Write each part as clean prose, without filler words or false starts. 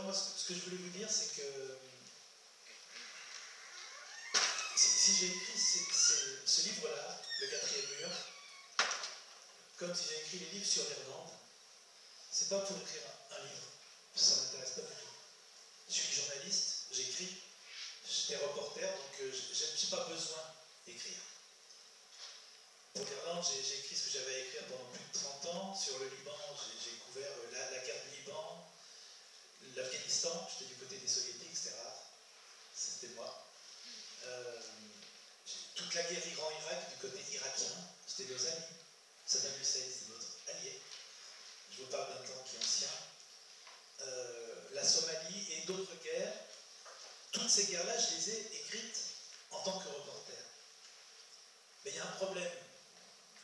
moi, ce que je voulais vous dire, c'est que si j'ai écrit ce livre-là, Le Quatrième Mur, comme si j'ai écrit les livres sur l'Irlande, c'est pas pour écrire un livre, ça m'intéresse pas du tout. Je suis journaliste, j'écris, j'étais reporter, donc j'ai pas besoin d'écrire. Pour l'Irlande, j'ai écrit ce que j'avais à écrire pendant plus de 30 ans. Sur le Liban, j'ai couvert la guerre du Liban, l'Afghanistan, j'étais du côté des soviétiques, c'était rare, c'était moi. Toute la guerre Iran-Irak, du côté irakien, c'était nos amis. Saddam Hussein, c'est notre allié. Je vous parle d'un temps qui est ancien. La Somalie et d'autres guerres, toutes ces guerres-là, je les ai écrites en tant que reporter. Mais il y a un problème.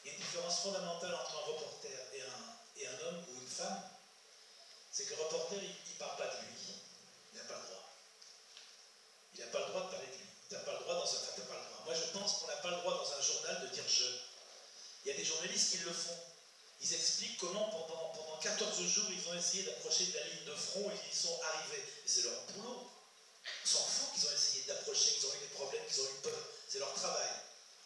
Il y a une différence fondamentale entre un reporter et un homme ou une femme. C'est que le reporter, il ne parle pas de lui. Il n'a pas le droit. Il n'a pas le droit de parler de lui. Tu n'as pas le droit dans un... Enfin, t'as pas le droit. Moi, je pense qu'on n'a pas le droit dans un journal de dire je. Il y a des journalistes qui le font. Ils expliquent comment pendant 14 jours, ils ont essayé d'approcher de la ligne de front et ils y sont arrivés. Et c'est leur boulot. On s'en fout qu'ils ont essayé d'approcher, qu'ils ont eu des problèmes, qu'ils ont eu peur. C'est leur travail.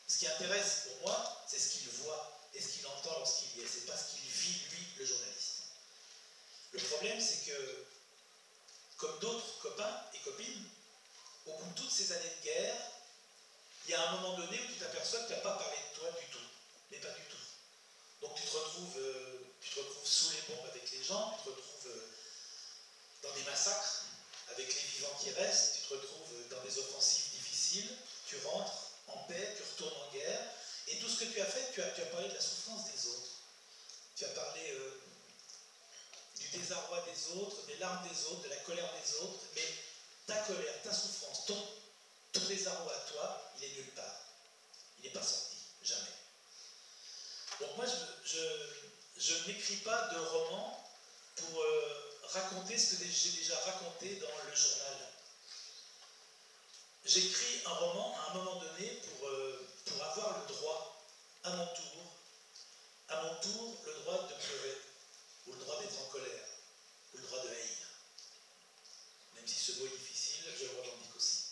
Ce qui intéresse pour moi, c'est ce qu'il voit et ce qu'il entend lorsqu'il y est. C'est pas ce qu'il vit, lui, le journaliste. Le problème, c'est que, comme d'autres copains et copines, au bout de toutes ces années de guerre, il y a un moment donné où tu t'aperçois que tu n'as pas parlé de toi du tout. Mais pas du tout. Donc tu te retrouves sous les bombes avec les gens, tu te retrouves dans des massacres avec les vivants qui restent, tu te retrouves dans des offensives difficiles, tu rentres en paix, tu retournes en guerre, et tout ce que tu as fait, tu as parlé de la souffrance des autres. Tu as parlé du désarroi des autres, des larmes des autres, de la colère des autres, mais ta colère, ta souffrance, ton désarroi à toi, il est nulle part. Il n'est pas sorti, jamais. Donc moi, je n'écris pas de roman pour raconter ce que j'ai déjà raconté dans le journal. J'écris un roman à un moment donné pour avoir le droit, à mon tour, le droit de pleurer, ou le droit d'être en colère, ou le droit de haïr. Même si ce mot est difficile, je le revendique aussi.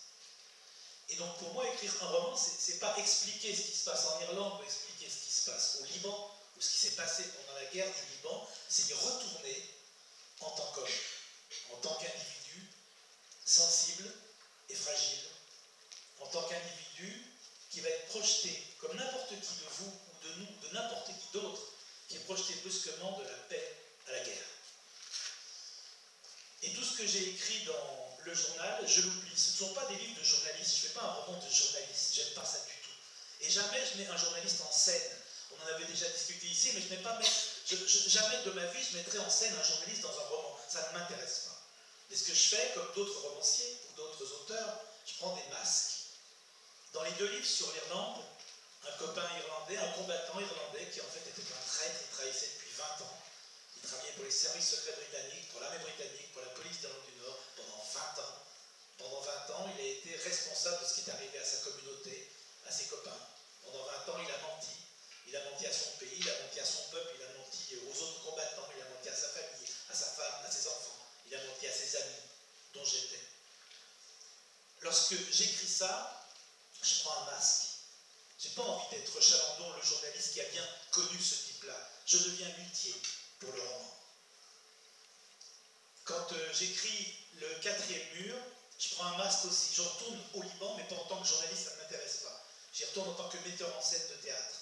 Et donc pour moi, écrire un roman, c'est pas expliquer ce qui se passe en Irlande, ou expliquer ce qui se passe au Liban, ou ce qui s'est passé pendant la guerre du Liban, c'est y retourner en tant qu'homme, en tant qu'individu sensible et fragile, en tant qu'individu qui va être projeté, comme n'importe qui de vous ou de nous, de n'importe qui d'autre, qui est projeté brusquement de la paix à la guerre. Et tout ce que j'ai écrit dans le journal, je l'oublie. Ce ne sont pas des livres de journalistes, je ne fais pas un roman de journaliste, j'aime pas ça du tout. Et jamais je mets un journaliste en scène. On en avait déjà discuté ici, mais je n'ai pas jamais de ma vie je mettrai en scène un journaliste dans un roman. Ça ne m'intéresse pas. Mais ce que je fais, comme d'autres romanciers ou d'autres auteurs, je prends des masques. Dans les deux livres sur l'Irlande, un copain irlandais, un combattant irlandais qui en fait était un traître, il trahissait depuis 20 ans. Il travaillait pour les services secrets britanniques, pour l'armée britannique, pour la police d'Irlande du Nord pendant 20 ans. Pendant 20 ans, il a été responsable de ce qui est arrivé à sa communauté, à ses copains. Pendant 20 ans, il a menti. Il a menti à son pays, il a menti à son peuple, il a menti aux autres combattants, il a menti à sa famille, à sa femme, à ses enfants. Il a menti à ses amis, dont j'étais. Lorsque j'écris ça, je prends un masque. J'ai pas envie d'être Chalandon, le journaliste qui a bien connu ce type-là. Je deviens luthier pour le roman. Quand j'écris Le Quatrième Mur, je prends un masque aussi. Je retourne au Liban, mais pas en tant que journaliste, ça ne m'intéresse pas. J'y retourne en tant que metteur en scène de théâtre.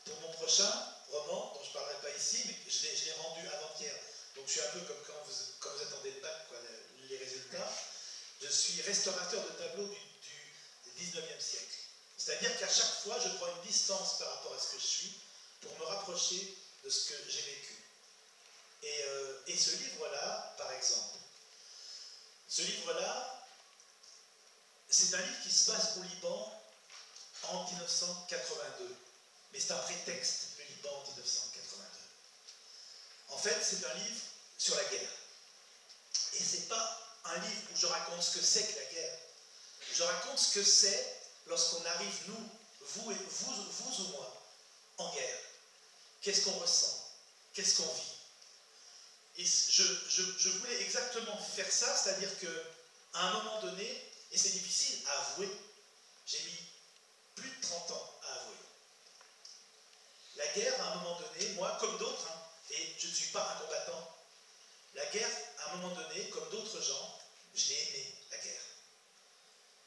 Pour mon prochain roman, dont je ne parlerai pas ici, mais je l'ai rendu avant-hier. Donc je suis un peu comme quand vous attendez le bac, quoi, les résultats. Je suis restaurateur de tableaux du 19e siècle. C'est-à-dire qu'à chaque fois, je prends une distance par rapport à ce que je suis pour me rapprocher de ce que j'ai vécu. Et ce livre-là, par exemple, ce livre-là, c'est un livre qui se passe au Liban en 1982. Mais c'est un prétexte, le Liban en 1982. En fait, c'est un livre sur la guerre. Et c'est pas un livre où je raconte ce que c'est que la guerre. Je raconte ce que c'est lorsqu'on arrive, nous, vous ou moi, en guerre. Qu'est-ce qu'on ressent? Qu'est-ce qu'on vit? Et je voulais exactement faire ça, c'est-à-dire qu'à un moment donné, et c'est difficile à avouer, j'ai mis plus de 30 ans à avouer. La guerre, à un moment donné, moi, comme d'autres, hein, et je ne suis pas un combattant, la guerre, à un moment donné, comme d'autres gens, je l'ai aimé, la guerre.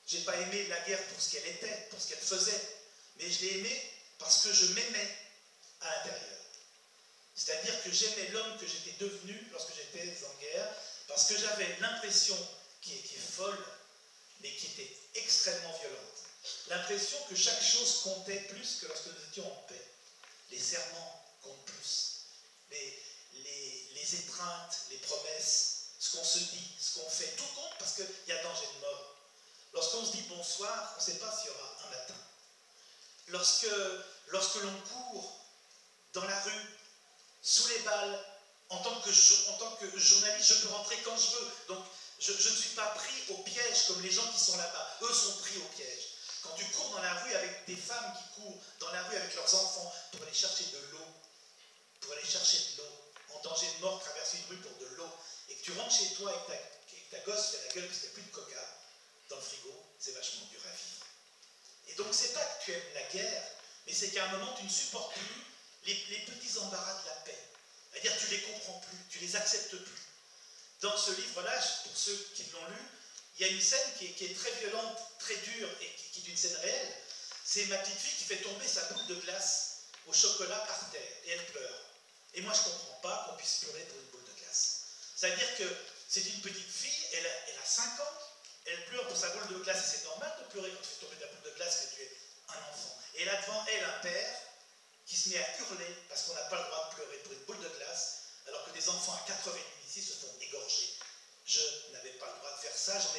Je n'ai pas aimé la guerre pour ce qu'elle était, pour ce qu'elle faisait, mais je l'ai aimée parce que je m'aimais à l'intérieur. C'est-à-dire que j'aimais l'homme que j'étais devenu lorsque j'étais en guerre, parce que j'avais l'impression, qui est folle, mais qui était extrêmement violente, l'impression que chaque chose comptait plus que lorsque nous étions en paix. Les serments comptent plus, les étreintes, les promesses, ce qu'on se dit, ce qu'on fait, tout compte parce qu'il y a danger de mort. Lorsqu'on se dit bonsoir, on ne sait pas s'il y aura un matin. Lorsque l'on court dans la rue, sous les balles, en tant que journaliste, je peux rentrer quand je veux. Donc, je ne suis pas pris au piège comme les gens qui sont là-bas. Eux sont pris au piège. Quand tu cours dans la rue avec des femmes qui courent dans la rue avec leurs enfants pour aller chercher de l'eau, en danger de mort, traverser une rue pour de l'eau, et que tu rentres chez toi et que ta gosse fait la gueule parce qu'il n'y a plus de coca dans le frigo, c'est vachement dur à vivre. Et donc, c'est pas que tu aimes la guerre, mais c'est qu'à un moment, tu ne supportes plus les petits embarras de la paix. C'est-à-dire tu ne les comprends plus, tu ne les acceptes plus. Dans ce livre-là, pour ceux qui l'ont lu, il y a une scène qui est très violente, très dure, et qui est une scène réelle. C'est ma petite fille qui fait tomber sa boule de glace au chocolat par terre, et elle pleure. Et moi, je ne comprends pas qu'on puisse pleurer pour une boule de glace. C'est-à-dire que c'est une petite fille, elle a 5 ans, elle pleure pour sa boule de glace, et c'est normal de pleurer quand tu fais tomber ta boule de glace, que tu es un enfant. Et là devant elle, un père qui se met à hurler parce qu'on n'a pas le droit de pleurer pour une boule de glace, alors que des enfants à 80 ici se font égorger. Je n'avais pas le droit de faire ça, j'en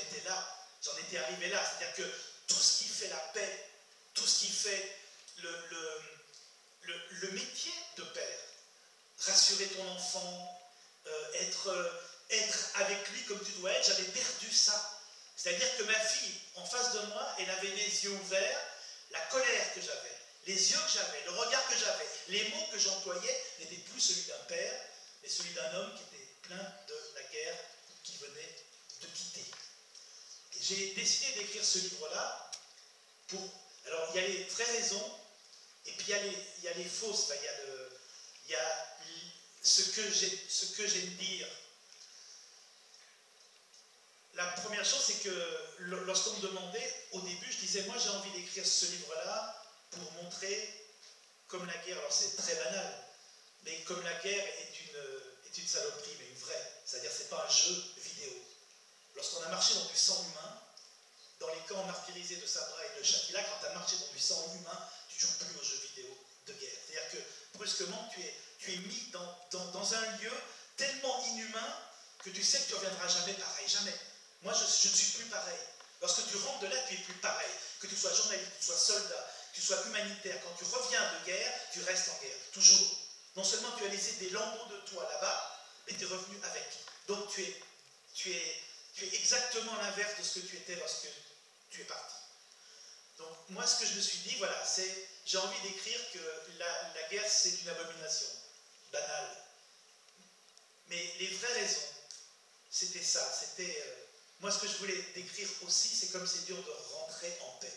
étais arrivé là. C'est-à-dire que tout ce qui fait la paix, tout ce qui fait le métier de père, rassurer ton enfant, être avec lui comme tu dois être, j'avais perdu ça. C'est-à-dire que ma fille, en face de moi, elle avait les yeux ouverts, la colère que j'avais, les yeux que j'avais, le regard que j'avais, les mots que j'employais n'étaient plus celui d'un père, mais celui d'un homme qui était plein de la guerre qui venait de quitter. Et j'ai décidé d'écrire ce livre-là pour... Alors, il y a les vraies raisons, et puis il y a les fausses, enfin, il y a ce que j'aime dire. La première chose, c'est que lorsqu'on me demandait, au début, je disais, moi j'ai envie d'écrire ce livre-là pour montrer comme la guerre, alors c'est très banal, mais comme la guerre est une saloperie, mais une vraie. C'est-à-dire c'est pas un jeu vidéo. Lorsqu'on a marché dans du sang humain, dans les camps martyrisés de Sabra et de Shatila, quand tu as marché dans du sang humain, tu ne joues plus aux jeux vidéo de guerre. C'est-à-dire que brusquement, tu es mis dans un lieu tellement inhumain que tu sais que tu ne reviendras jamais pareil, jamais. Moi, je ne suis plus pareil. Lorsque tu rentres de là, tu n'es plus pareil. Que tu sois journaliste, que tu sois soldat, que tu sois humanitaire, quand tu reviens de guerre, tu restes en guerre, toujours. Non seulement tu as laissé des lambeaux de toi là-bas, mais tu es revenu avec. Donc tu es exactement l'inverse de ce que tu étais lorsque tu es parti. Donc moi, ce que je me suis dit, voilà, c'est, j'ai envie d'écrire que la guerre, c'est une abomination, banale. Mais les vraies raisons, c'était ça, c'était... moi, ce que je voulais décrire aussi, c'est comme c'est dur de rentrer en paix,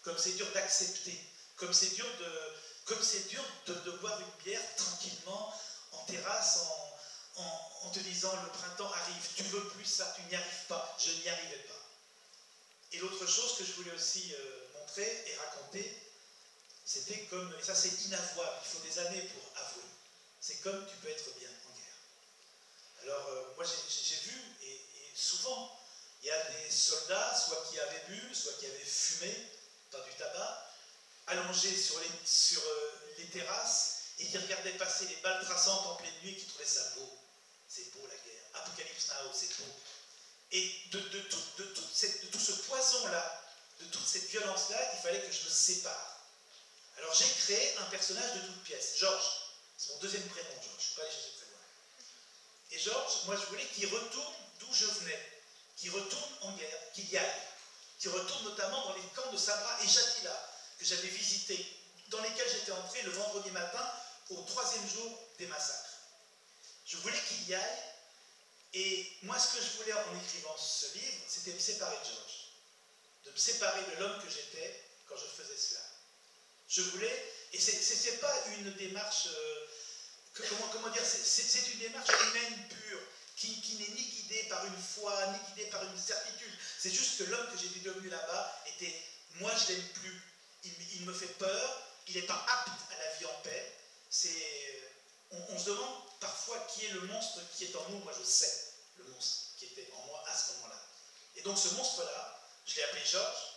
comme c'est dur d'accepter, comme c'est dur de boire une bière tranquillement en terrasse en te disant le printemps arrive, tu veux plus ça, tu n'y arrives pas, je n'y arrivais pas. Et l'autre chose que je voulais aussi montrer et raconter, c'était comme, et ça c'est inavouable, il faut des années pour avouer, c'est comme tu peux être bien en guerre. Alors moi j'ai vu, et souvent, il y a des soldats, soit qui avaient bu, soit qui avaient fumé, pas du tabac, allongés sur les terrasses, et qui regardaient passer les balles traçantes en pleine nuit, et qui trouvaient ça beau. C'est beau la guerre. Apocalypse Now, c'est beau. Et de tout ce poison-là, de toute cette violence-là, il fallait que je me sépare. Alors j'ai créé un personnage de toute pièce, Georges. C'est mon deuxième prénom, Georges. Je ne suis pas allé chercher très loin. Et Georges, moi je voulais qu'il retourne d'où je venais, qu'il retourne en guerre, qu'il y aille, qu'il retourne notamment dans les camps de Sabra et Shatila, que j'avais visités, dans lesquels j'étais entré le vendredi matin au 3e jour des massacres. Je voulais qu'il y aille, et moi ce que je voulais en écrivant ce livre, c'était me séparer de Georges, de me séparer de l'homme que j'étais quand je faisais cela. Je voulais, et c'est pas une démarche, comment dire, c'est une démarche humaine pure, qui n'est ni guidée par une foi, ni guidée par une certitude. C'est juste que l'homme que j'étais devenu là-bas était, moi je l'aime plus, il me fait peur, il n'est pas apte à la vie en paix. On se demande parfois qui est le monstre qui est en nous. Moi je sais le monstre qui était en moi à ce moment-là. Et donc ce monstre-là, je l'ai appelé Georges.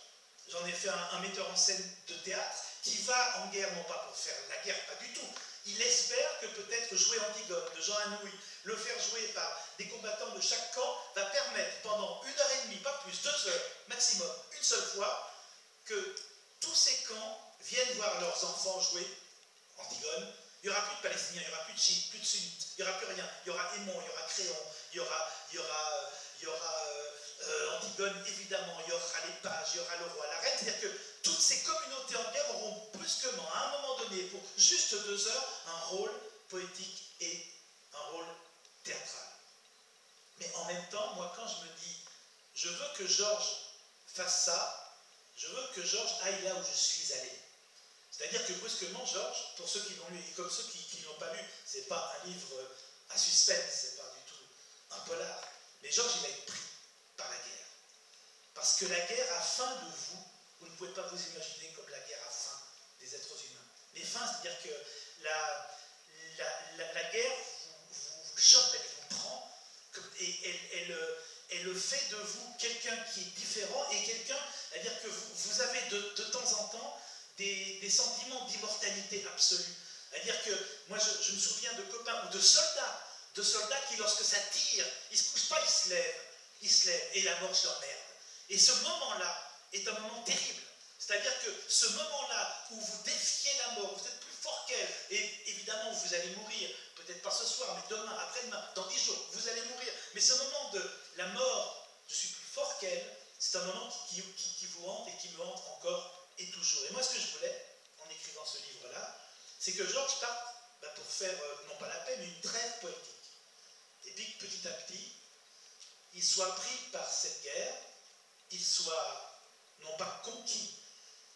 J'en ai fait un metteur en scène de théâtre qui va en guerre, non pas pour faire la guerre, pas du tout. Il espère que peut-être jouer Antigone de Jean Anouilh, le faire jouer par des combattants de chaque camp, va permettre pendant 1h30, pas plus, 2 heures maximum, une seule fois, que tous ces camps viennent voir leurs enfants jouer Antigone. Il n'y aura plus de Palestiniens, il n'y aura plus de chiites, plus de sunnites, il n'y aura plus rien. Il y aura Aimon, il y aura Créon, il y aura Antigone, évidemment, il y aura les pages, il y aura le roi, la reine. C'est-à-dire que toutes ces communautés en guerre auront brusquement, à un moment donné, pour juste 2 heures, un rôle poétique et un rôle théâtral. Mais en même temps, moi, quand je me dis, je veux que Georges fasse ça, je veux que Georges aille là où je suis allé. C'est-à-dire que brusquement, Georges, pour ceux qui l'ont lu et comme ceux qui ne l'ont pas lu, c'est pas un livre à suspense, c'est pas du tout un polar. Mais Georges, il va être pris par la guerre. Parce que la guerre a faim de vous. Vous ne pouvez pas vous imaginer comme la guerre a faim des êtres humains. Les fins, c'est-à-dire que la guerre vous chope, elle vous prend, et elle fait de vous quelqu'un qui est différent et quelqu'un, c'est-à-dire que vous avez de temps en temps des sentiments d'immortalité absolue. C'est-à-dire que moi, je me souviens de copains ou de soldats qui, lorsque ça tire, ils ne se couchent pas, ils se lèvent, et la mort, je l'emmerde. Et ce moment-là est un moment terrible. C'est-à-dire que ce moment-là où vous défiez la mort, vous êtes plus fort qu'elle, et évidemment, vous allez mourir, peut-être pas ce soir, mais demain, après-demain, dans 10 jours, vous allez mourir. Mais ce moment de la mort, je suis plus fort qu'elle, c'est un moment qui vous hante et qui me hante encore et toujours. Et moi, ce que je voulais, en écrivant ce livre-là, c'est que Georges parte pour faire, non pas la paix, mais une trêve poétique. Et puis, petit à petit, il soit pris par cette guerre, il soit, non pas conquis,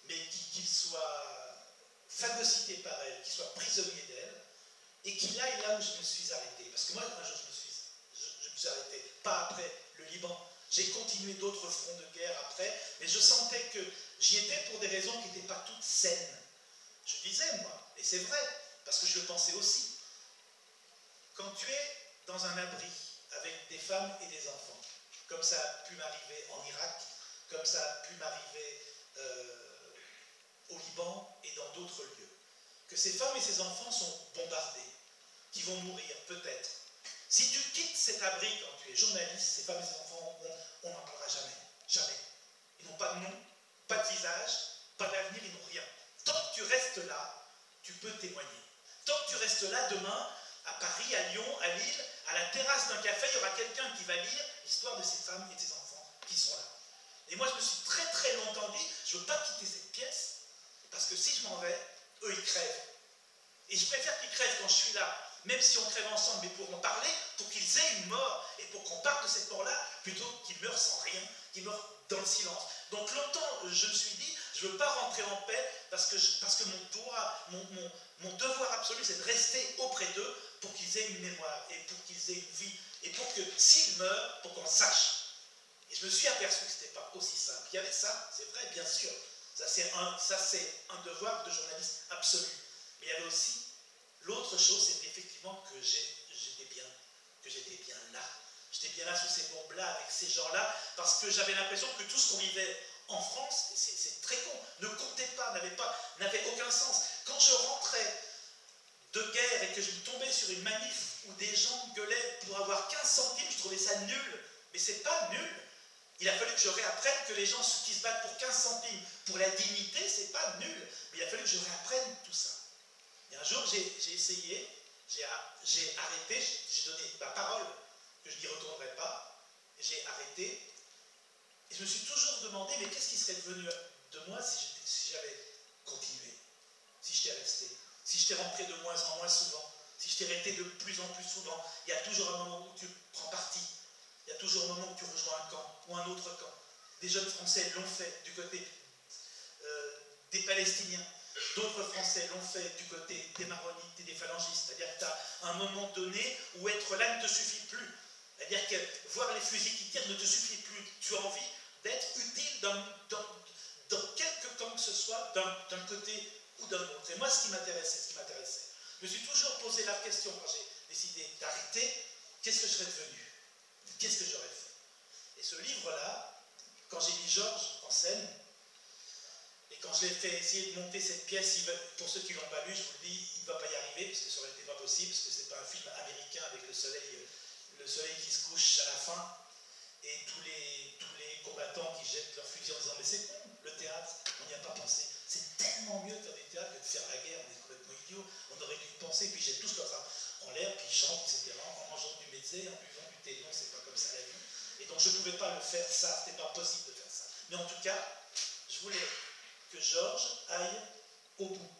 mais qu'il soit phagocyté par elle, qu'il soit prisonnier d'elle, et qu'il aille là où je me suis arrêté. Parce que moi, un jour, je me suis arrêté, pas après le Liban. J'ai continué d'autres fronts de guerre après, mais je sentais que j'y étais pour des raisons qui n'étaient pas toutes saines. Je disais, moi, et c'est vrai, parce que je le pensais aussi, quand tu es dans un abri avec des femmes et des enfants, comme ça a pu m'arriver en Irak, comme ça a pu m'arriver au Liban et dans d'autres lieux, que ces femmes et ces enfants sont bombardés, qui vont mourir peut-être. Si tu quittes cet abri quand tu es journaliste, ces femmes et ces enfants, on n'en parlera jamais. Jamais. Ils n'ont pas de nom, pas de visage, pas d'avenir, ils n'ont rien. Tant que tu restes là, tu peux témoigner. Tant que tu restes là, demain, à Paris, à Lyon, à Lille, à la terrasse d'un café, il y aura quelqu'un qui va lire l'histoire de ces femmes et de ces enfants qui sont là. Et moi, je me suis très très longtemps dit, je ne veux pas quitter cette pièce, parce que si je m'en vais, eux, ils crèvent. Et je préfère qu'ils crèvent quand je suis là, même si on crève ensemble, mais pour en parler, pour qu'ils aient une mort, et pour qu'on parle de cette mort-là, plutôt qu'ils meurent sans rien, qu'ils meurent dans le silence. Donc longtemps, je me suis dit, je ne veux pas rentrer en paix, parce que mon devoir absolu, c'est de rester auprès d'eux, pour qu'ils aient une mémoire, et pour qu'ils aient une vie, et pour que, s'ils meurent, pour qu'on sache. Et je me suis aperçu que ce n'était pas aussi simple. Il y avait ça, c'est vrai, bien sûr. Ça, c'est un devoir de journaliste absolu. Mais il y avait aussi l'autre chose, c'est effectivement que j'étais bien là. J'étais bien là sous ces bombes-là, avec ces gens-là, parce que j'avais l'impression que tout ce qu'on vivait en France, c'est très con, ne comptait pas, n'avait aucun sens. Quand je rentrais de guerre et que je tombais sur une manif où des gens gueulaient pour avoir 15 centimes, je trouvais ça nul. Mais c'est pas nul. Il a fallu que je réapprenne que les gens qui se battent pour 15 centimes, pour la dignité, c'est pas nul. Mais il a fallu que je réapprenne tout ça. Et un jour, j'ai essayé, j'ai arrêté, j'ai donné ma parole que je n'y retournerai pas, j'ai arrêté, et je me suis toujours demandé, mais qu'est-ce qui serait devenu de moi si j'avais continué, si j'étais resté, si j'étais rentré de moins en moins souvent, si je t'ai arrêté de plus en plus souvent. Il y a toujours un moment où tu prends parti. Il y a toujours un moment où tu rejoins un camp ou un autre camp. Des jeunes Français l'ont fait du côté des Palestiniens. D'autres Français l'ont fait du côté des Maronites et des phalangistes. C'est-à-dire que tu as un moment donné où être là ne te suffit plus. C'est-à-dire que voir les fusils qui tirent ne te suffit plus. Tu as envie d'être utile dans quelque camp que ce soit, d'un côté ou d'un autre. Et moi, ce qui m'intéressait, je me suis toujours posé la question quand j'ai décidé d'arrêter, qu'est-ce que je serais devenu? Qu'est-ce que j'aurais fait? Et ce livre-là, quand j'ai mis Georges en scène, et quand je l'ai fait essayer de monter cette pièce, pour ceux qui ne l'ont pas lu, je vous le dis, il ne va pas y arriver, parce que ça aurait été pas possible, parce que ce n'est pas un film américain avec le soleil qui se couche à la fin, et tous les combattants qui jettent leurs fusils en disant « Mais c'est con, le théâtre, on n'y a pas pensé. C'est tellement mieux de faire du théâtre que de faire la guerre, on est complètement idiots, on aurait dû y penser, puis ils jettent tous leurs armes en l'air, puis ils chantent, etc., en mangeant du mezzé, en buvant du thé. Non, c'est pas comme ça la vie. » Et donc je ne pouvais pas le faire, ça, c'était pas possible de faire ça. Mais en tout cas, je voulais que Georges aille au bout.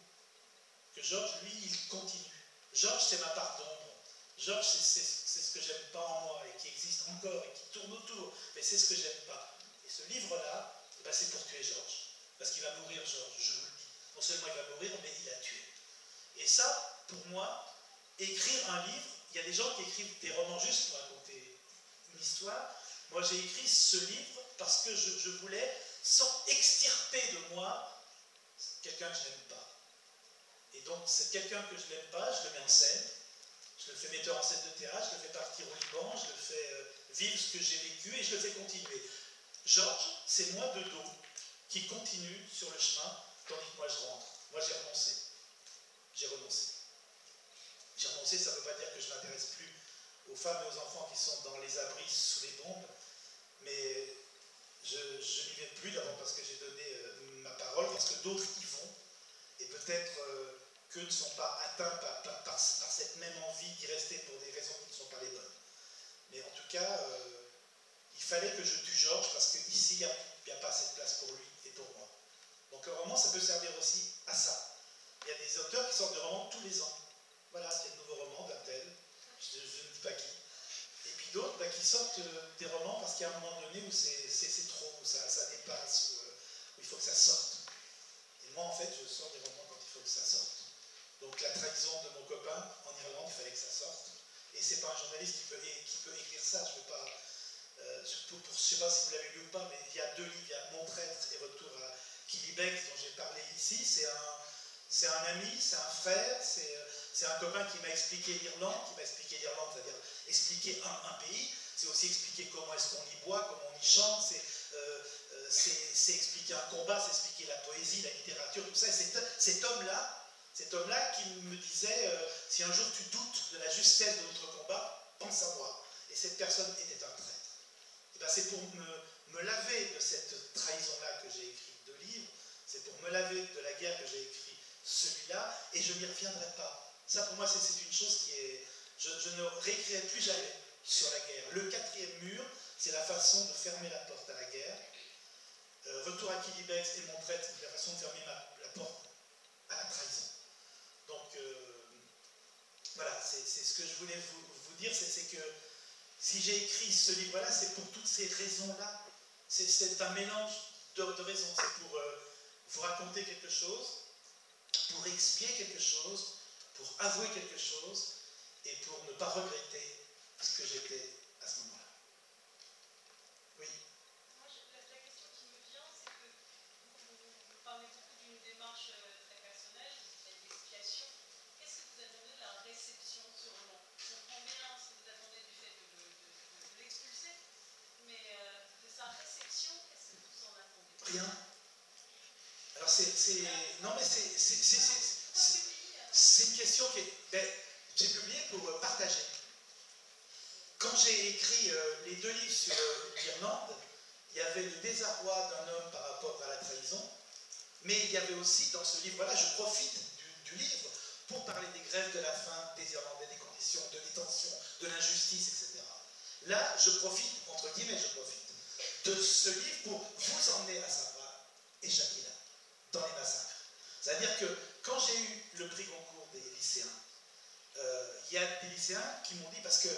Que Georges, lui, il continue. Georges, c'est ma part d'ombre. Georges, c'est ce que j'aime pas en moi et qui existe encore et qui tourne autour. Mais c'est ce que j'aime pas. Et ce livre-là, ben, c'est pour tuer Georges. Parce qu'il va mourir, Georges, je vous le dis. Non seulement il va mourir, mais il a tué. Et ça, pour moi, écrire un livre, il y a des gens qui écrivent des romans juste pour raconter une histoire. Moi, j'ai écrit ce livre parce que je voulais extirper de moi quelqu'un que je n'aime pas. Et donc, c'est quelqu'un que je n'aime pas, je le mets en scène, je le fais metteur en scène de théâtre, je le fais partir au Liban, je le fais vivre ce que j'ai vécu et je le fais continuer. Georges, c'est moi de dos qui continue sur le chemin, tandis que moi je rentre. Moi j'ai renoncé. J'ai renoncé. J'ai renoncé, ça ne veut pas dire que je ne m'intéresse plus aux femmes et aux enfants qui sont dans les abris sous les bombes, mais je n'y vais plus d'abord parce que j'ai donné ma parole, parce que d'autres y vont, et peut-être qu'eux ne sont pas atteints par cette même envie d'y rester pour des raisons qui ne sont pas les bonnes. Mais en tout cas, il fallait que je tue Georges parce qu'ici, il n'y a pas assez de place pour lui et pour moi. Donc un roman, ça peut servir aussi à ça. Il y a des auteurs qui sortent de romans tous les ans. Voilà, c'est le nouveau roman d'un tel, je ne dis pas qui. Et puis d'autres qui sortent des romans parce qu'il y a un moment donné où c'est trop, où ça dépasse, où il faut que ça sorte. Et moi, en fait, je sors des romans quand il faut que ça sorte. Donc la trahison de mon copain en Irlande, il fallait que ça sorte. Et c'est pas un journaliste qui peut écrire ça. Je ne sais pas si vous l'avez lu ou pas, mais il y a 2 livres, il y a Mon traître et Retour à Killybegs dont j'ai parlé ici. C'est un ami, c'est un frère, c'est un copain qui m'a expliqué l'Irlande, c'est-à-dire expliquer un pays, c'est aussi expliquer comment est-ce qu'on y boit, comment on y chante, c'est expliquer un combat, c'est expliquer la poésie, la littérature, tout ça. Et cet homme-là qui me disait si un jour tu doutes de la justesse de notre combat, pense à moi. Et cette personne était un traître. Et ben c'est pour me laver de cette trahison-là que j'ai écrit 2 livres, c'est pour me laver de la guerre que j'ai écrit celui-là, et je n'y reviendrai pas. Ça pour moi c'est une chose qui est... Je ne réécrirai plus jamais sur la guerre. Le 4e mur, c'est la façon de fermer la porte à la guerre. Retour à Killybegs et Mon traître, c'est la façon de fermer la porte à la trahison. Donc voilà, c'est ce que je voulais vous dire, c'est que si j'ai écrit ce livre-là, c'est pour toutes ces raisons-là. C'est un mélange de raisons. C'est pour vous raconter quelque chose, pour expier quelque chose, pour avouer quelque chose, et pour ne pas regretter ce que j'étais à ce moment-là. Oui. Moi, la question qui me vient, c'est que vous parlez beaucoup d'une démarche très personnelle, d'expiation. Qu'est-ce que vous attendez de la réception de ce roman? Je comprends bien ce que vous attendez du fait de l'expulser, mais de sa réception, qu'est-ce que vous en attendez? Rien. Alors non mais c'est une question qui est... j'ai publié pour partager. Quand j'ai écrit les 2 livres sur l'Irlande, il y avait le désarroi d'un homme par rapport à la trahison, mais il y avait aussi dans ce livre-là, je profite du livre pour parler des grèves de la faim, des Irlandais, des conditions de détention, de l'injustice, etc. Là, je profite, entre guillemets, de ce livre pour vous emmener à Sabra et Shakila dans les massacres. C'est-à-dire que quand j'ai eu le prix Goncourt des lycéens, il lycéens qui m'ont dit, parce que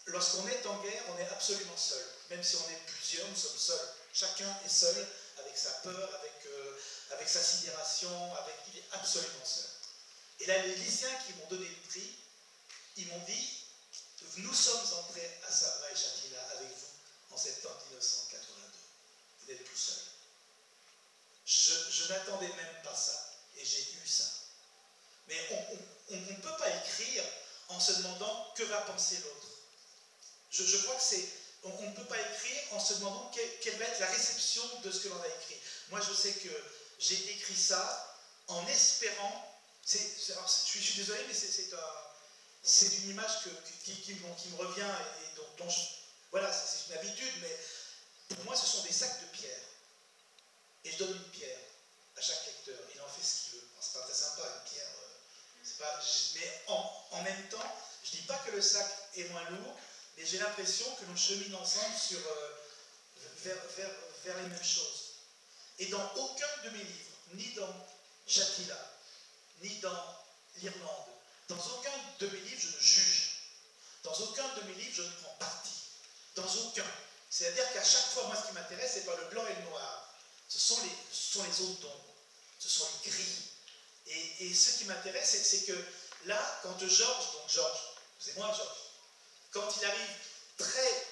lorsqu'on est en guerre, on est absolument seul. Même si on est plusieurs, nous sommes seuls. Chacun est seul, avec sa peur, avec sa sidération, il est absolument seul. Et là, les lycéens qui m'ont donné le prix, ils m'ont dit, nous sommes entrés à Sabra et Shatila avec vous en septembre 1982. Vous êtes tout seul. Je n'attendais même pas ça, et j'ai eu ça. Mais on ne peut pas écrire en se demandant que va penser l'autre. Je crois que c'est... On ne peut pas écrire en se demandant quelle va être la réception de ce que l'on a écrit. Moi, je sais que j'ai écrit ça en espérant... je suis désolé, mais c'est une image qui me revient et dont voilà, c'est une habitude, mais pour moi, ce sont des sacs de pierre. Et je donne une pierre à chaque lecteur. Il en fait ce qu'il veut. C'est pas très sympa, une pierre. Mais en même temps, je ne dis pas que le sac est moins lourd, mais j'ai l'impression que l'on chemine ensemble vers les mêmes choses. Et dans aucun de mes livres, ni dans Shatila, ni dans l'Irlande, dans aucun de mes livres, je ne juge. Dans aucun de mes livres, je ne prends parti. Dans aucun. C'est-à-dire qu'à chaque fois, moi, ce qui m'intéresse, ce n'est pas le blanc et le noir. Ce sont les zones d'ombre. Ce sont les gris. Et ce qui m'intéresse, c'est que là, quand Georges, c'est moi Georges, quand il arrive très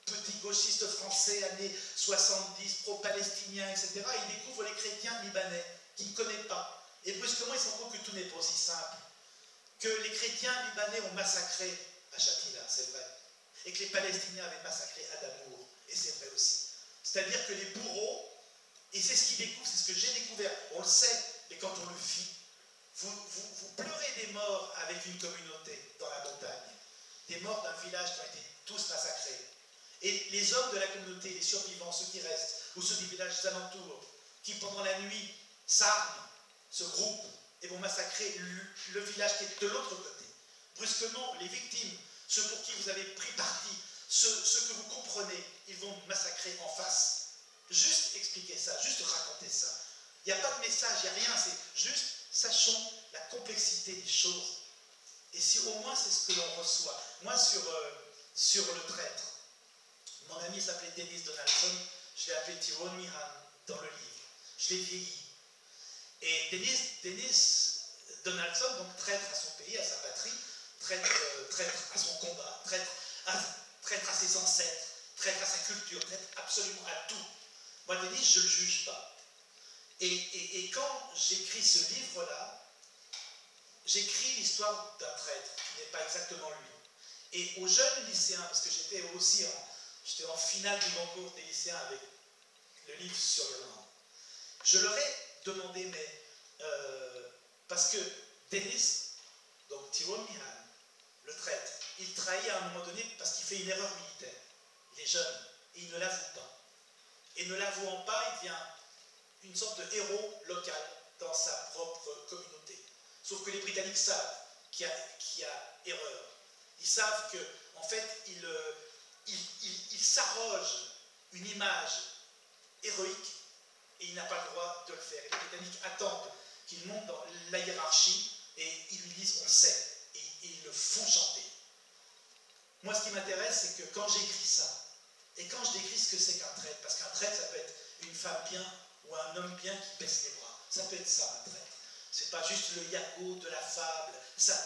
petit gauchiste français, années 70, pro-palestinien, etc., il découvre les chrétiens libanais qu'il ne connaît pas. Et brusquement, il se rend compte que tout n'est pas aussi simple. Que les chrétiens libanais ont massacré à Shatila, c'est vrai. Et que les Palestiniens avaient massacré à Damour, et c'est vrai aussi. C'est-à-dire que les bourreaux, et c'est ce qu'ils découvrent, c'est ce que j'ai découvert, on le sait, mais quand on le vit, vous pleurez des morts avec une communauté dans la montagne, des morts d'un village qui ont été tous massacrés. Et les hommes de la communauté, les survivants, ceux qui restent, ou ceux des villages alentours, qui pendant la nuit s'arment, se groupent, et vont massacrer le village qui est de l'autre côté. Brusquement, les victimes, ceux pour qui vous avez pris parti, ceux que vous comprenez, ils vont massacrer en face. Juste expliquer ça, juste raconter ça. Il n'y a pas de message, il n'y a rien, c'est juste sachons la complexité des choses. Et si au moins c'est ce que l'on reçoit. Moi, sur le traître, mon ami s'appelait Dennis Donaldson, je l'ai appelé Tyrone Mihan dans le livre. Je l'ai vieilli. Et Dennis Donaldson, donc traître à son pays, à sa patrie, traître à son combat, traître à ses ancêtres, traître à sa culture, traître absolument à tout. Moi, Dennis, je ne le juge pas. Et quand j'écris ce livre-là, j'écris l'histoire d'un traître qui n'est pas exactement lui. Et aux jeunes lycéens, parce que j'étais aussi en finale du concours des lycéens avec le livre sur l'Irlande, je leur ai demandé, mais parce que Dennis, donc Tyrone Mihan, le traître, il trahit à un moment donné parce qu'il fait une erreur militaire. Il est jeune et il ne l'avoue pas. Et ne l'avouant pas, il devient une sorte de héros local dans sa propre communauté. Sauf que les Britanniques savent qu'il y a erreur. Ils savent qu'en fait, il s'arroge une image héroïque et il n'a pas le droit de le faire. Et les Britanniques attendent qu'il monte dans la hiérarchie et ils lui disent on sait. Et ils le font chanter. Moi, ce qui m'intéresse, c'est que quand j'écris ça, et quand je décris ce que c'est qu'un traître, parce qu'un traître, ça peut être une femme bien ou un homme bien qui baisse les bras. Ça peut être ça, un traître. C'est pas juste le yago de la fable.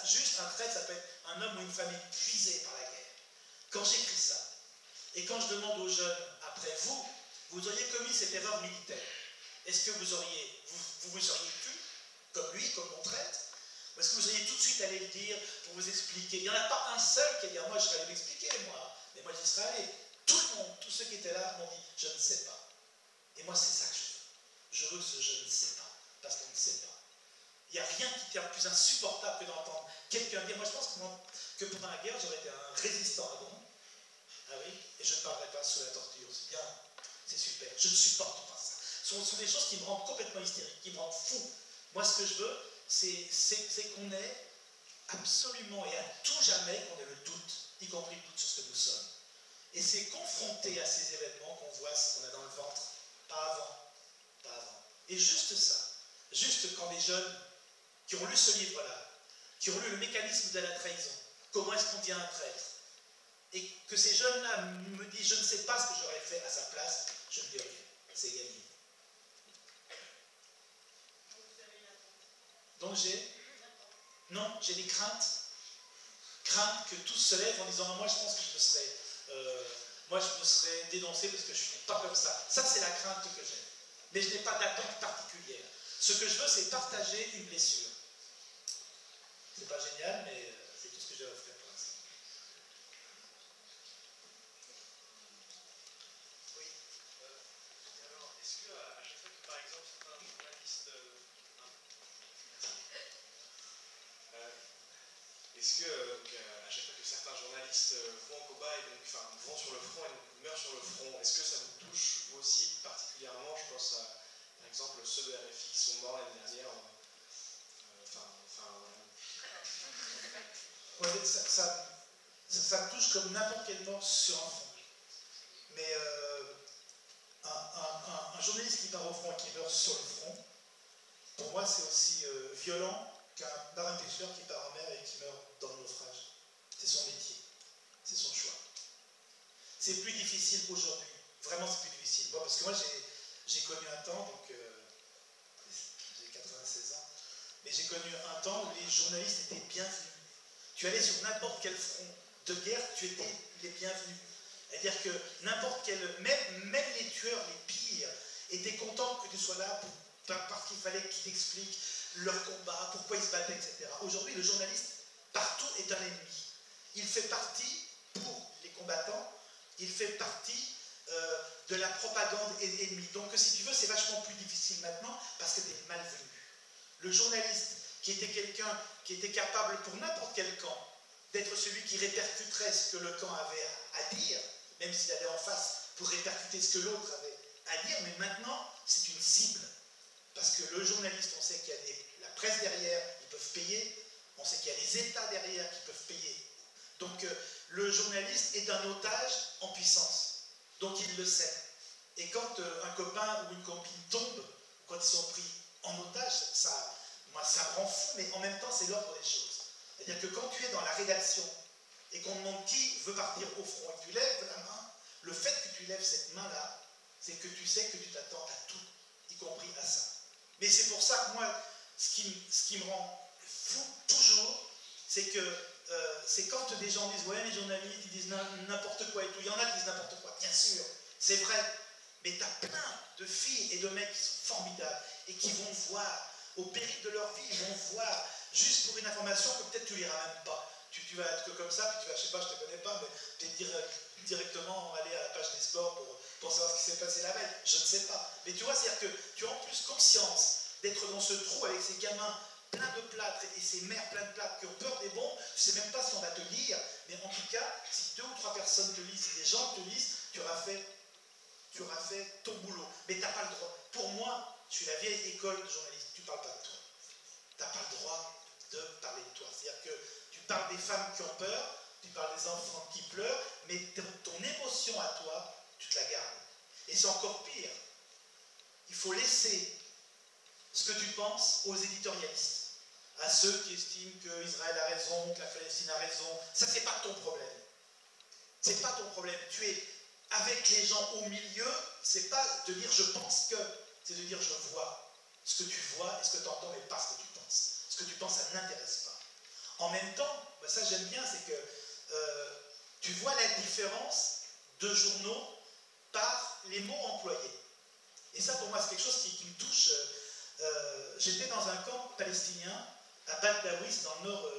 Juste un traître, ça peut être un homme ou une femme épuisée par la guerre. Quand j'écris ça, et quand je demande aux jeunes, après vous auriez commis cette erreur militaire, est-ce que vous auriez pu, comme lui, comme mon traître, ou est-ce que vous auriez tout de suite allé le dire pour vous expliquer? Il n'y en a pas un seul qui a dit, moi je serais allé m'expliquer, moi. Mais moi j'y serais allé. Tout le monde, tous ceux qui étaient là m'ont dit, je ne sais pas. Et moi c'est ça que je veux. Je veux ce je ne sais pas, parce qu'on ne sait pas. Il n'y a rien qui est plus insupportable que d'entendre quelqu'un dire, moi je pense que pendant la guerre j'aurais été un résistant à bon. Ah oui, et je ne parlerai pas sous la torture, c'est bien, c'est super. Je ne supporte pas ça. Ce sont des choses qui me rendent complètement hystérique, qui me rendent fou. Moi ce que je veux, c'est qu'on ait absolument et à tout jamais qu'on ait le doute, y compris le doute sur ce que nous sommes. Et c'est confronté à ces événements qu'on voit ce qu'on a dans le ventre, pas avant. Et juste ça, juste quand des jeunes qui ont lu ce livre-là, qui ont lu le mécanisme de la trahison, comment est-ce qu'on devient un traître. Et que ces jeunes-là me disent, je ne sais pas ce que j'aurais fait à sa place, je me dis, ok, c'est gagné. Donc j'ai des craintes que tous se lèvent en disant, moi je pense que je me serais dénoncé parce que je ne suis pas comme ça. Ça c'est la crainte que j'ai. Mais je n'ai pas d'attente particulière. Ce que je veux, c'est partager une blessure. C'est pas génial, mais c'est tout ce que j'ai à offrir pour l'instant. Oui. Alors, est-ce que à chaque fois que, par exemple, certains journalistes... est-ce que, à chaque fois que certains journalistes vont en combat et donc, enfin, vont sur le front et donc meurent sur le front, est-ce que ça vous touche, vous aussi, particulièrement? Je pense à, par exemple, ceux de RFI qui sont morts l'année dernière. Ouais, ça me touche comme n'importe quelle mort sur un front. Mais un journaliste qui part au front et qui meurt sur le front, pour moi, c'est aussi violent qu'un marin-pêcheur qui part en mer et qui meurt dans le naufrage. C'est son métier, c'est son choix. C'est plus difficile aujourd'hui. Vraiment, c'est plus difficile. Moi, parce que moi, j'ai connu un temps, donc j'ai 96 ans, mais j'ai connu un temps où les journalistes étaient bienvenus. Tu allais sur n'importe quel front de guerre, tu étais les bienvenus. C'est-à-dire que n'importe quel, même les tueurs, les pires, étaient contents que tu sois là parce qu'il fallait qu'ils t'expliquent leur combat, pourquoi ils se battaient, etc. Aujourd'hui, le journaliste, partout, est un ennemi. Il fait partie, pour les combattants, il fait partie de la propagande ennemie. Donc, si tu veux, c'est vachement plus difficile maintenant parce que tu es malvenu. Le journaliste, qui était quelqu'un qui était capable, pour n'importe quel camp, d'être celui qui répercuterait ce que le camp avait à dire, même s'il allait en face pour répercuter ce que l'autre avait à dire, mais maintenant, c'est une cible. Parce que le journaliste, on sait qu'il y a la presse derrière, ils peuvent payer, on sait qu'il y a les États derrière qui peuvent payer. Donc, le journaliste est un otage en puissance. Donc, il le sait. Et quand un copain ou une copine tombe, quand ils sont pris en otage, ça me rend fou, mais en même temps, c'est l'ordre des choses. C'est-à-dire que quand tu es dans la rédaction et qu'on demande qui veut partir au front et que tu lèves la main, le fait que tu lèves cette main-là, c'est que tu sais que tu t'attends à tout, y compris à ça. Mais c'est pour ça que moi, ce qui me rend fou toujours, c'est que c'est quand des gens disent « ouais, les journalistes, ils disent n'importe quoi et tout ». Il y en a qui disent n'importe quoi, bien sûr, c'est vrai. Mais tu as plein de filles et de mecs qui sont formidables et qui vont voir, au péril de leur vie, ils vont voir, juste pour une information que peut-être tu ne liras même pas. Tu vas être que comme ça, puis tu vas, je sais pas, je ne te connais pas, mais peut-être directement aller à la page des sports pour savoir ce qui s'est passé la veille. Je ne sais pas. Mais tu vois, c'est-à-dire que tu as en plus conscience d'être dans ce trou avec ces gamins pleins de plâtre et ces mères pleines de plâtre qui ont peur des bombes. Tu ne sais même pas si on va te lire, mais en tout cas, si 2 ou 3 personnes te lisent, si des gens te lisent, tu auras fait ton boulot. Mais tu n'as pas le droit. Pour moi, je suis la vieille école de journaliste. Tu ne parles pas de toi. Tu n'as pas le droit de parler de toi. C'est-à-dire que tu parles des femmes qui ont peur, tu parles des enfants qui pleurent, mais ton émotion à toi, tu te la gardes. Et c'est encore pire. Il faut laisser ce que tu penses aux éditorialistes, à ceux qui estiment qu'Israël a raison, que la Palestine a raison. Ça, c'est pas ton problème. C'est pas ton problème. Tu es avec les gens au milieu, c'est pas de dire je pense que, c'est de dire je vois. Ce que tu vois et ce que tu entends, mais pas ce que tu penses. Ce que tu penses, ça n'intéresse pas. En même temps, ça j'aime bien, c'est que tu vois la différence de journaux par les mots employés. Et ça, pour moi, c'est quelque chose qui me touche. J'étais dans un camp palestinien à Bagdawis, dans le nord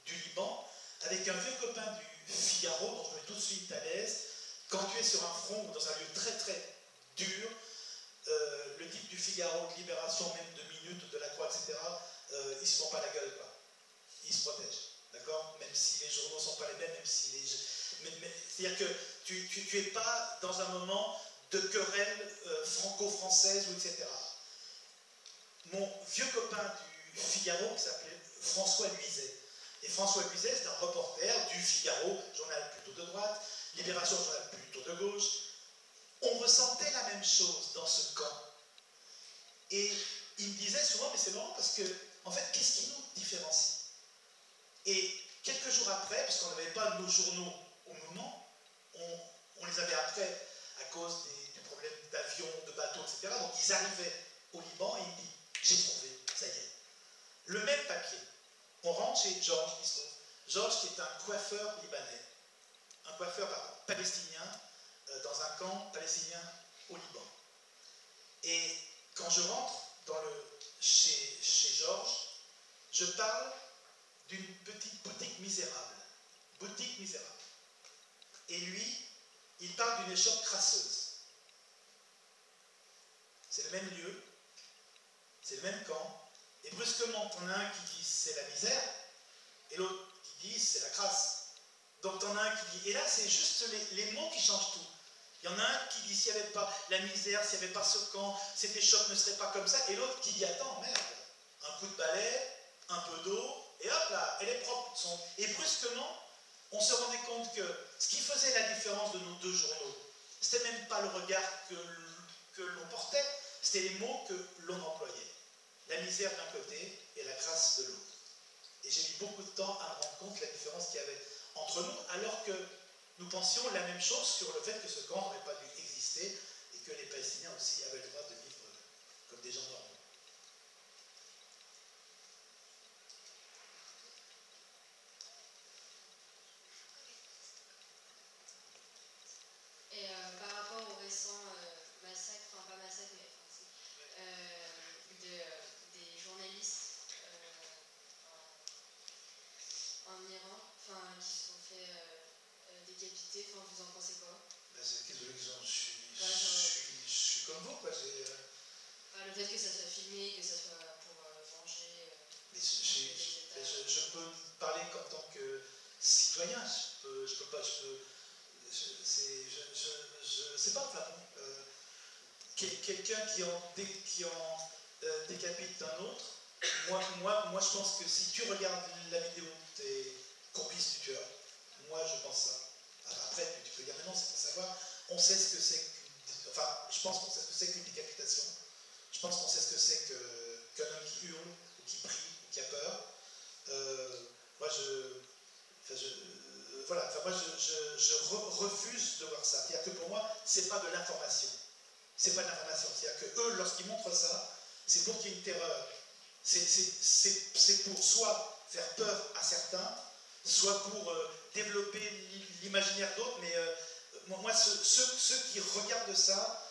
du Liban, avec un vieux copain du Figaro, dont je me mets tout de suite à l'aise. Quand tu es sur un front ou dans un lieu très très dur, le type du Figaro, de Libération, même de Minutes, de la Croix, etc., ils ne se font pas la gueule, quoi. Ils se protègent, d'accord? Même si les journaux ne sont pas les mêmes, même si c'est-à-dire que tu n'es pas dans un moment de querelle franco-française, ou etc. Mon vieux copain du Figaro, qui s'appelait François Luizet. Et François Luizet, c'est un reporter du Figaro, journal plutôt de droite, Libération, journal plutôt de gauche. On ressentait la même chose dans ce camp. Et il me disait souvent, mais c'est marrant parce que, en fait, qu'est-ce qui nous différencie? Et quelques jours après, parce qu'on n'avait pas nos journaux au moment, on les avait après à cause du problème d'avion, de bateaux, etc. Donc ils arrivaient au Liban et il dit, j'ai trouvé, ça y est. Le même papier. On rentre chez Georges, il se trouve. Georges qui est un coiffeur libanais, un coiffeur palestinien dans un camp palestinien au Liban. Et quand je rentre chez Georges, je parle d'une petite boutique misérable. Boutique misérable. Et lui, il parle d'une échoppe crasseuse. C'est le même lieu, c'est le même camp, et brusquement, t'en as un qui dit c'est la misère, et l'autre qui dit c'est la crasse. Donc t'en as un qui dit, et là c'est juste les mots qui changent tout. Il y en a un qui dit s'il n'y avait pas la misère, s'il n'y avait pas ce camp, cette échoppe ne serait pas comme ça, et l'autre qui dit attends, merde, un coup de balai, un peu d'eau, et hop là, elle est propre. Et brusquement, on se rendait compte que ce qui faisait la différence de nos deux journaux, c'était même pas le regard que l'on portait, c'était les mots que l'on employait. La misère d'un côté et la grâce de l'autre. Et j'ai mis beaucoup de temps à me rendre compte de la différence qu'il y avait entre nous, alors que nous pensions la même chose sur le fait que ce camp n'aurait pas dû exister et que les Palestiniens aussi avaient le droit de vivre comme des gens normaux. Et par rapport au récent massacre, enfin pas massacre, mais des journalistes en Iran, qui se sont fait décapiter, vous en pensez quoi? C'est je suis comme vous, quoi. Le fait que ça soit filmé, que ça soit pour venger. Je peux parler qu'en tant que citoyen, je peux pas, je sais pas, quelqu'un qui en décapite un autre, moi je pense que si tu regardes la vidéo, tu es complice du tueur. Moi je pense ça. Après, tu peux dire mais non, c'est pour savoir. On sait ce que c'est je pense qu'on sait ce que c'est qu'une décapitation. Je pense qu'on sait ce que c'est qu'un homme qui hurle, ou qui prie, ou qui a peur. Moi je refuse de voir ça. C'est-à-dire que pour moi, c'est pas de l'information. C'est pas de l'information. C'est-à-dire que eux, lorsqu'ils montrent ça, c'est pour qu'il y ait une terreur. C'est pour soit faire peur à certains, soit pour développer l'imaginaire d'autres, mais moi, ceux qui regardent ça,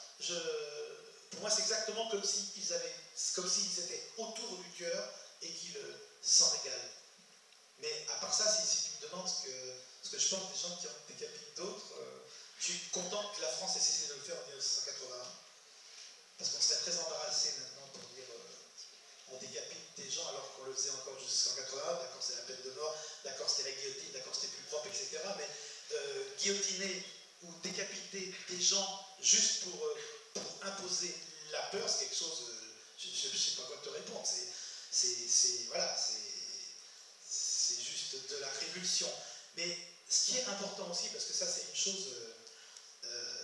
pour moi, c'est exactement comme s'ils étaient autour du tueur et qu'ils s'en régalent. Mais à part ça, si tu me demandes ce que je pense des gens qui ont décapité d'autres, je suis content que la France ait cessé de le faire en 1981, parce qu'on serait très embarrassé maintenant pour dire on décapite des gens alors qu'on le faisait encore jusqu'en 81, d'accord, c'est la peine de mort, d'accord, c'était la guillotine, d'accord, c'était plus propre, etc. Mais guillotiner ou décapiter des gens juste pour imposer la peur, c'est quelque chose, je ne sais pas quoi te répondre, c'est juste de la révulsion. Mais ce qui est important aussi, parce que ça c'est une chose,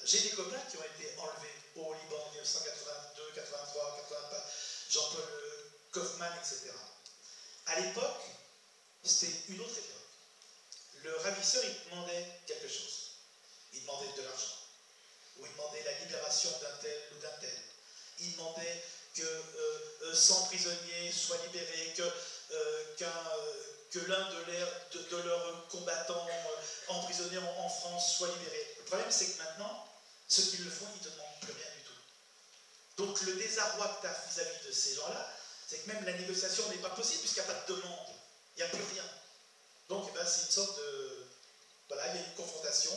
j'ai des copains qui ont été enlevés au Liban en 1982, 83, 84, Jean-Paul Kaufmann, etc. À l'époque, c'était une autre époque. Le ravisseur, il demandait quelque chose. Il demandait de l'argent. Ou il demandait la libération d'un tel ou d'un tel. Il demandait que 100 prisonniers soient libérés, que l'un de leurs combattants emprisonnés en France soit libéré. Le problème, c'est que maintenant, ceux qui le font, ils ne te demandent plus rien du tout. Donc le désarroi que tu as vis-à-vis de ces gens-là, c'est que même la négociation n'est pas possible puisqu'il n'y a pas de demande. Il n'y a plus rien. Donc c'est une sorte de... Voilà, il y a une confrontation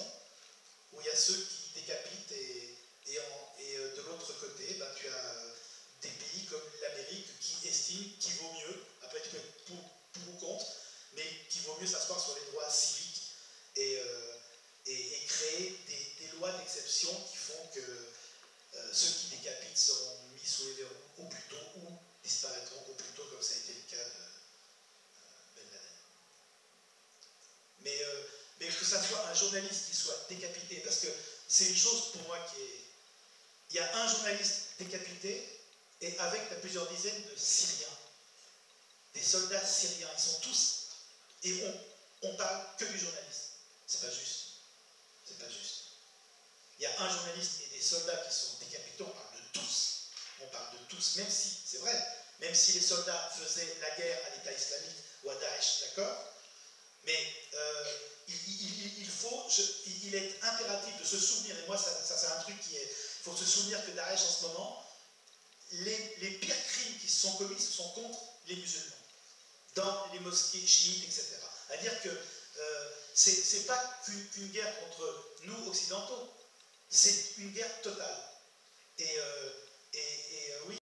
où il y a ceux qui décapitent et de l'autre côté, tu as des pays comme l'Amérique qui estiment qu'il vaut mieux, après tu peux être pour ou contre, mais qu'il vaut mieux s'asseoir sur les droits civiques et créer des lois d'exception qui font que ceux qui décapitent seront mis sous les verrous au plus tôt ou disparaîtront au plus tôt, comme ça a été le cas de Ben Laden. Mais que ça soit un journaliste qui soit décapité, parce que c'est une chose pour moi qui est... Il y a un journaliste décapité et avec plusieurs dizaines de Syriens, des soldats syriens, ils sont tous... Et on parle que du journaliste. C'est pas juste. C'est pas juste. Il y a un journaliste et des soldats qui sont décapités, on parle de tous. On parle de tous, même si, c'est vrai, même si les soldats faisaient la guerre à l'État islamique ou à Daesh, d'accord, mais il est impératif de se souvenir, et moi ça c'est un truc qui est, il faut se souvenir que Daesh en ce moment, les pires crimes qui se sont commis, ce sont contre les musulmans, dans les mosquées chiites, etc. C'est-à-dire que c'est pas qu'une guerre contre nous occidentaux, c'est une guerre totale. Et oui.